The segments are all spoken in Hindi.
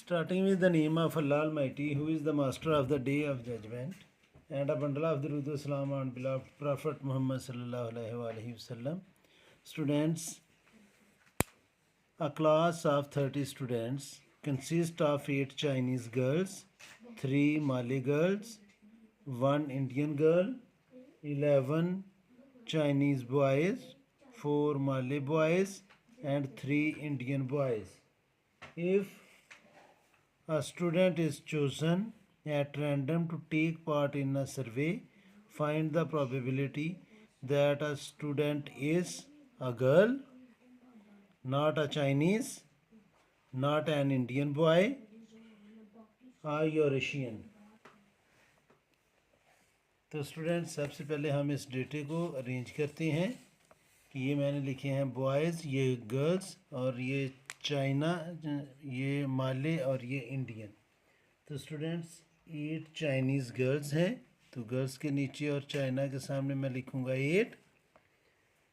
Starting with the name of Allah Almighty, who is the master of the day of judgment, and a bundle of Durood Salam on beloved Prophet Muhammad sallallahu alaihi wasallam. Students, a class of 30 students consists of 8 Chinese girls, 3 Malay girls, 1 Indian girl, 11 Chinese boys, 4 Malay boys, and 3 Indian boys. If a student is chosen at random to take part in a survey, find the probability that a student is a girl, not a Chinese, not an Indian boy, or Eurasian. तो स्टूडेंट्स सबसे पहले हम इस डेटे को अरेंज करते हैं कि ये मैंने लिखे हैं बॉयज़, ये गर्ल्स, और ये चाइना, ये माले, और ये इंडियन. तो स्टूडेंट्स 8 चाइनीज़ गर्ल्स हैं, तो गर्ल्स के नीचे और चाइना के सामने मैं लिखूँगा 8.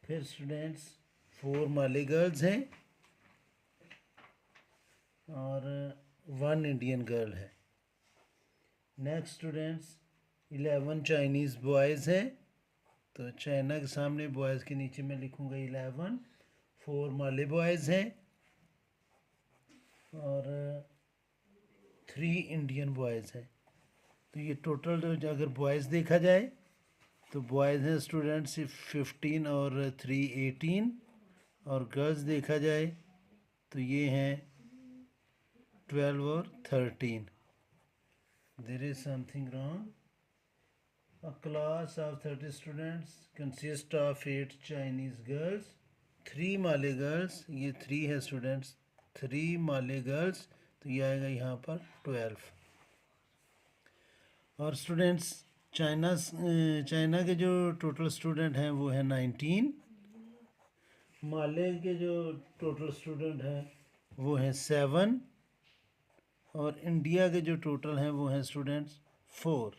फिर स्टूडेंट्स 4 माले गर्ल्स हैं और 1 इंडियन गर्ल है. नेक्स्ट स्टूडेंट्स 11 चाइनीज़ बॉयज़ हैं, तो चाइना के सामने बॉयज़ के नीचे मैं लिखूँगा 11. 4 माले बॉयज़ हैं और 3 इंडियन बॉयज़ हैं. तो ये टोटल अगर बॉयज़ देखा जाए तो बॉयज़ हैं स्टूडेंट्स 15 और 3 18, और गर्ल्स देखा जाए तो ये हैं 12 और 13. There is something wrong. A class of 30 students consists of 8 Chinese girls, 3 Malay girls, ये 3 है स्टूडेंट्स, 3 Malay girls, तो ये आएगा यहाँ पर 12. और स्टूडेंट्स चाइना के जो टोटल स्टूडेंट हैं वो है 19. माले के जो टोटल स्टूडेंट हैं वो हैं 7, और इंडिया के जो टोटल हैं वो हैं स्टूडेंट्स 4.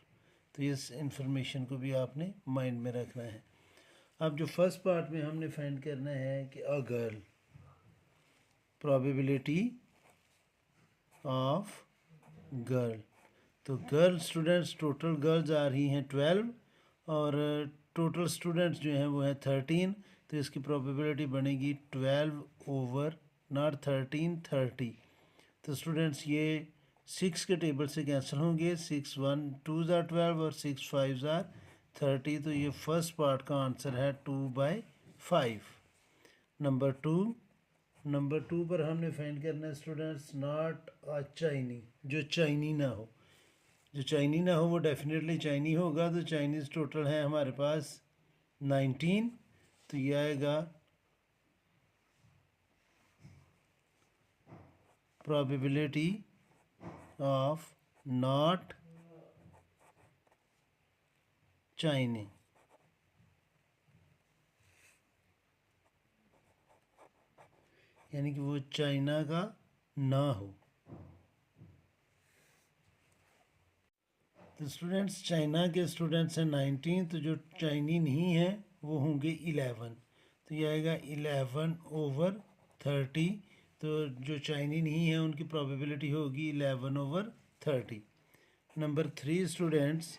तो इस इंफॉर्मेशन को भी आपने माइंड में रखना है. अब जो फर्स्ट पार्ट में हमने फाइंड करना है कि a girl, probability of girl. तो गर्ल स्टूडेंट्स टोटल गर्ल्स आ रही हैं 12 और टोटल स्टूडेंट्स जो हैं वो हैं 13. तो इसकी प्रोबेबिलिटी बनेगी 12 ओवर नॉट 13 30. तो स्टूडेंट्स ये 6 के टेबल से कैंसिल होंगे. 6 1 2 ज़ार 12 और 6 5 ज़ार 30. तो ये फर्स्ट पार्ट का आंसर है 2/5. नंबर टू पर हमने फाइंड करना है स्टूडेंट्स नॉट अ चाइनी, जो चाइनी ना हो. जो चाइनी ना हो वो डेफिनेटली चाइनी होगा. तो चाइनीज़ टोटल है हमारे पास 19. तो ये आएगा प्रोबेबिलिटी ऑफ नॉट चाइनी, यानी कि वो चाइना का ना हो. तो स्टूडेंट्स चाइना के स्टूडेंट्स हैं 19, तो जो चाइनी नहीं है वो होंगे 11. तो ये आएगा 11 ओवर 30. तो जो चाइनी नहीं है उनकी प्रोबेबिलिटी होगी 11 ओवर 30. नंबर 3 स्टूडेंट्स,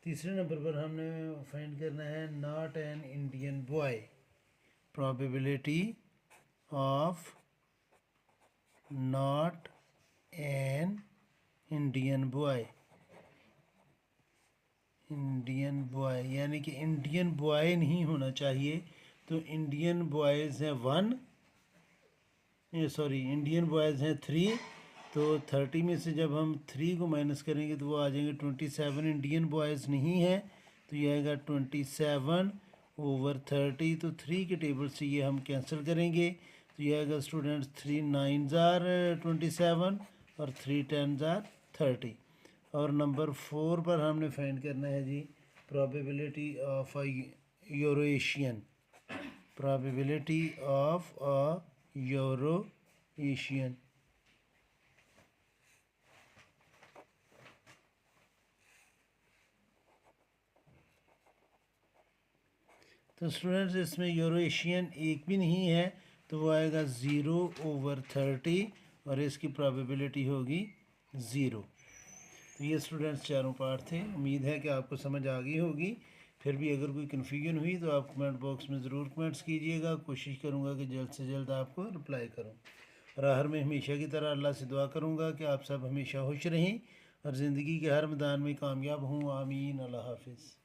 तीसरे नंबर पर हमने फाइंड करना है not an Indian boy. Probability of not an Indian boy. Indian boy यानी कि इंडियन बॉय नहीं होना चाहिए. तो इंडियन बॉयज़ हैं 1, इंडियन बॉयज़ हैं 3. तो 30 में से जब हम 3 को माइनस करेंगे तो वो आ जाएंगे 27. इंडियन बॉयज़ नहीं है तो ये आएगा 27 ओवर 30. तो 3 के टेबल से ये हम कैंसिल करेंगे. तो ये आएगा स्टूडेंट्स 3 9 ज़ार 27 और 3 10 ज़ार 30. और नंबर 4 पर हमने फाइंड करना है जी probability of a Euro Asian. Probability of a Euro Asian. तो स्टूडेंट्स इसमें यूरो-एशियन एक भी नहीं है तो वो आएगा 0 ओवर 30. और इसकी प्रोबेबिलिटी होगी 0। तो ये स्टूडेंट्स चारों पार्ट थे। उम्मीद है कि आपको समझ आ गई होगी। फिर भी अगर कोई कन्फ्यूजन हुई तो आप कमेंट बॉक्स में ज़रूर कमेंट्स कीजिएगा। कोशिश करूँगा कि जल्द से जल्द आपको रिप्लाई करूँ। और आखिर में हमेशा की तरह अल्लाह से दुआ करूँगा कि आप सब हमेशा खुश रहें और ज़िंदगी के हर मैदान में कामयाब हों। आमीन। अल्लाह हाफिज़।